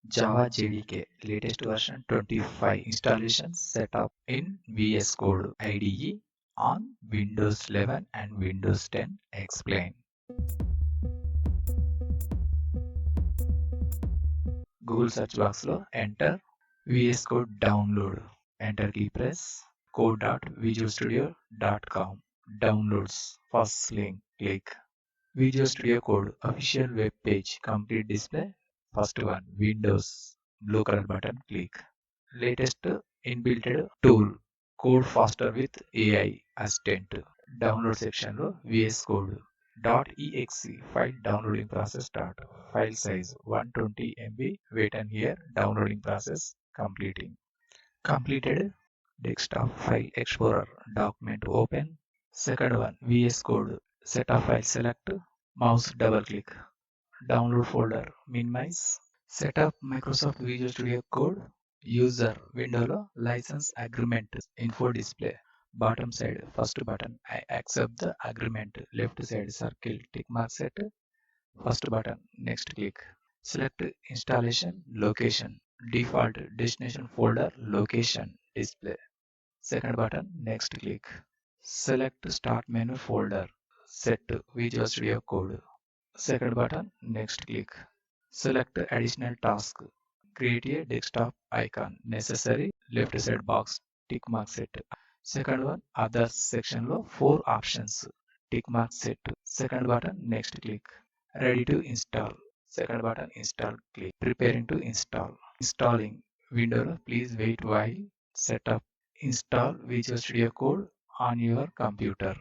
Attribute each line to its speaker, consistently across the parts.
Speaker 1: Java JDK latest version 25 installation setup in VS Code IDE on Windows 11 and Windows 10 explain. Google search box lo enter VS Code download. Enter key press code.visualstudio.com. Downloads. First link click. Visual Studio Code official web page complete display. First one Windows blue color button click. Latest inbuilt tool code faster with AI assistant. Download section lo VS Code .exe file downloading process start. File size 120 MB. Wait and here downloading process completing. Completed. Desktop file explorer document open. Second one VS Code set of file select. Mouse double click. Download folder minimize. Set up Microsoft Visual Studio Code. User window license agreement info display. Bottom side first button I accept the agreement. Left side circle tick mark set. First button next click. Select installation location. Default destination folder location display. Second button next click. Select start menu folder. Set Visual Studio Code. Second button next click. Select additional task. Create a desktop icon. Necessary left side box tick mark set. Second one other section lo 4 options. Tick mark set. Second button next click. Ready to install. Second button install click. Preparing to install. Installing window lo please wait while setup. Install Visual Studio Code on your computer.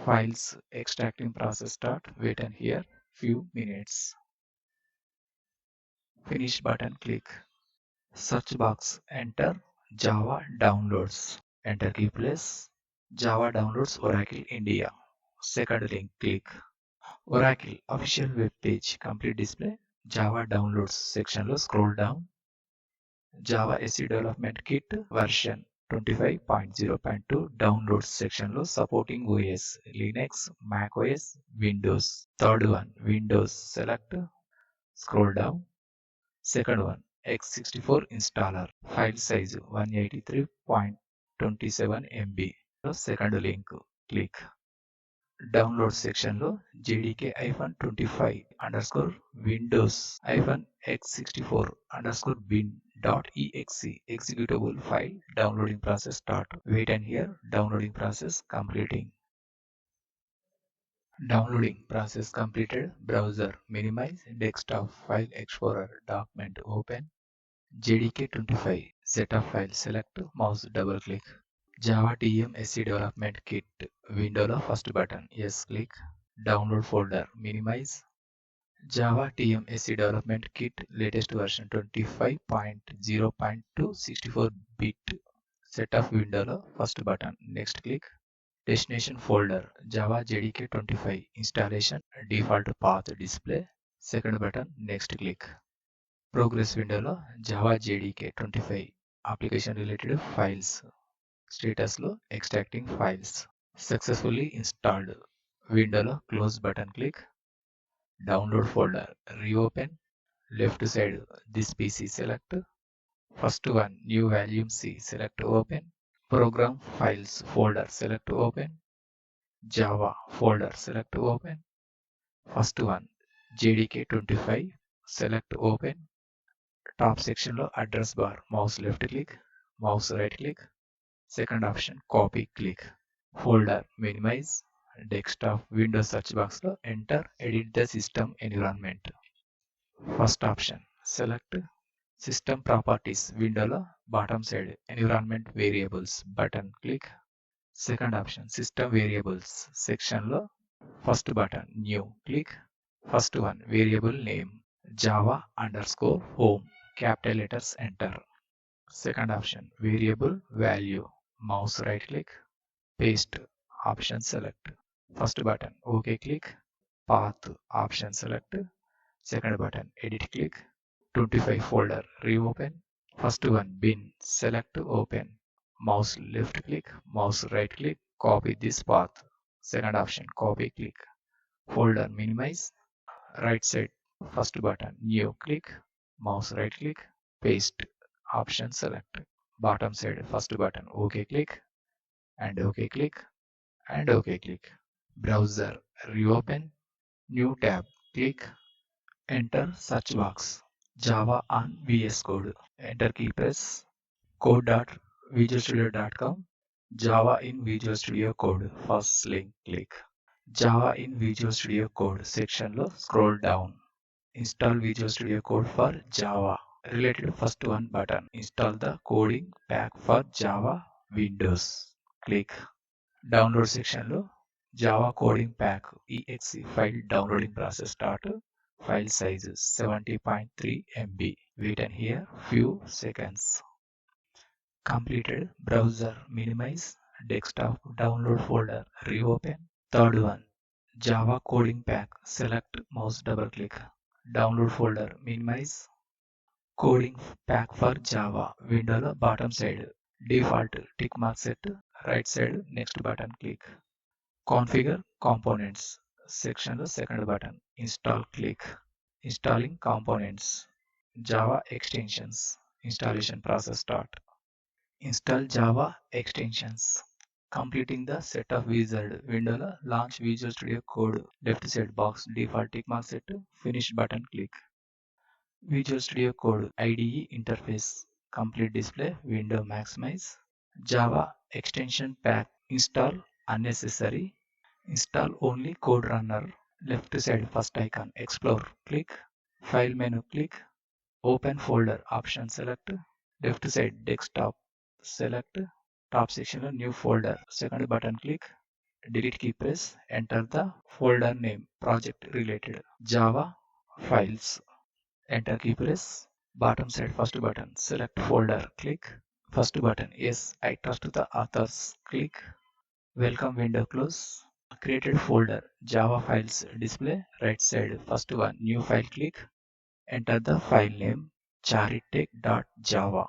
Speaker 1: Files extracting process start. Wait and here few minutes. Finish button click. Search box enter Java downloads. Enter key place. Java downloads Oracle India. Second link click. Oracle official web page complete display. Java downloads section lo scroll down. Java SE Development Kit version 25.0.2 downloads section lo supporting OS Linux, Mac OS, Windows. Third one Windows select scroll down. Second one x64 installer file size 183.27 MB. Second link click. Download section lo jdk-25 underscore windows x64 underscore bin.exe executable file downloading process start. Wait and here downloading process completing. Downloading process completed. Browser minimize. Desktop file explorer document open. JDK25 setup file select. Mouse double click. Java TM SE Development Kit window lo first button yes click. Download folder minimize. Java TM SE Development Kit latest version 25.0.2 64-bit setup window lo first button next click. Destination folder Java JDK 25 installation default path display. Second button next click. Progress window lo Java JDK 25 application related files status lo extracting files. Successfully installed. Window lo close button click. Download folder reopen. Left side this PC select. First one new volume C select open. Program files folder select open. Java folder select open. First one JDK25 select open. Top section lo address bar mouse left click, mouse right click. Second option copy click. Folder minimize. Desktop Windows search box lo enter edit the system environment. First option select system properties window lo bottom side environment variables button click. Second option system variables section lo first button new click. First one variable name Java underscore home capital letters enter. Second option variable value mouse right click paste option select. First button OK click. Path option select. Second button edit click. 25 folder reopen. First one bin select open. Mouse left click, mouse right click, copy this path. Second option copy click. Folder minimize. Right side first button new click. Mouse right click, paste, option select. Bottom side first button, OK click, and OK click, and OK click. Browser, reopen, new tab, click, enter search box, Java on VS Code. Enter key press, code.visualstudio.com, Java in Visual Studio Code. First link click. Java in Visual Studio Code section lo scroll down. Install Visual Studio Code for Java. Related first one button. Install the coding pack for Java Windows. Click. Download section lo Java coding pack exe file downloading process start. File size 70.3 MB. Wait and here few seconds. Completed. Browser minimize. Desktop download folder reopen. Third one, Java coding pack. Select mouse double click. Download folder minimize. Coding pack for Java. Window bottom side. Default tick mark set. Right side next button click. Configure components. Section second button. Install click. Installing components. Java extensions. Installation process start. Install Java extensions. Completing the setup wizard window, launch Visual Studio Code. Left side box default tick mark set. Finish button click. Visual Studio Code IDE interface. Complete display window maximize. Java extension pack install unnecessary. Install only code runner. Left side first icon explore click. File menu click. Open folder option select. Left side desktop select. Top section new folder. Second button click. Delete key press. Enter the folder name project related Java files. Enter key press. Bottom side first button. Select folder. Click. First button. Yes, I trust the authors. Click. Welcome window close. Created folder. Java files display. Right side first one. New file click. Enter the file name charitech.java.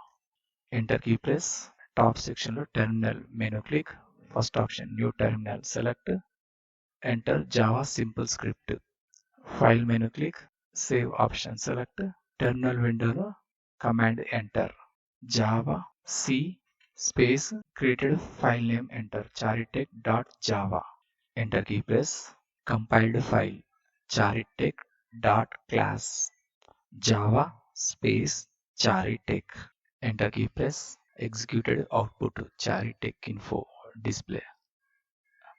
Speaker 1: Enter key press. Top section terminal menu click. First option new terminal select. Enter Java simple script. File menu click. Save option select. Terminal window command enter. Java C space created file name enter charitech.java. Enter key press. Compiled file charitech.class. Java space charitech. Enter key press. Executed output charitech info display.